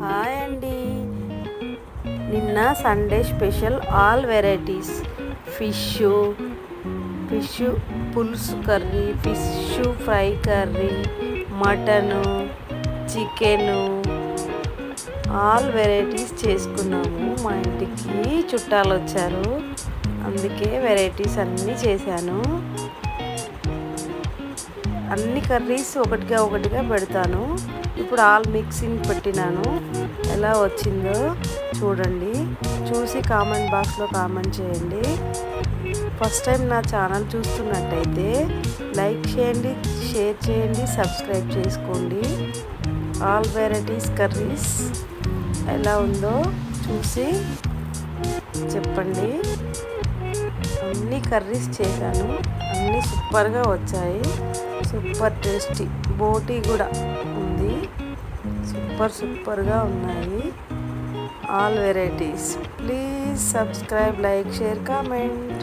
Hi అండి. నిన్న Sunday special all varieties fish పులుసు curry, fish fry curry, mutton, chicken, all varieties చేసుకున్నాము. మా ఇంటికి చుట్టాలు వచ్చారు, అందుకే వెరైటీస్ అన్నీ చేశాను. అన్ని కర్రీస్ ఒకటిగా పెడతాను. ఇప్పుడు ఆల్ మిక్సింగ్ పెట్టినాను. ఎలా వచ్చిందో చూడండి, చూసి కామెంట్ బాక్స్లో కామెంట్ చేయండి. ఫస్ట్ టైం నా ఛానల్ చూస్తున్నట్టయితే లైక్ చేయండి, షేర్ చేయండి, సబ్స్క్రైబ్ చేసుకోండి. ఆల్ వెరైటీస్ కర్రీస్ ఎలా ఉందో చూసి చెప్పండి. అన్ని కర్రీస్ చేశాను, అన్నీ సూపర్గా వచ్చాయి. Super tasty. బోటీ కూడా ఉంది, సూపర్గా ఉన్నాయి. All varieties. Please subscribe, like, share, comment.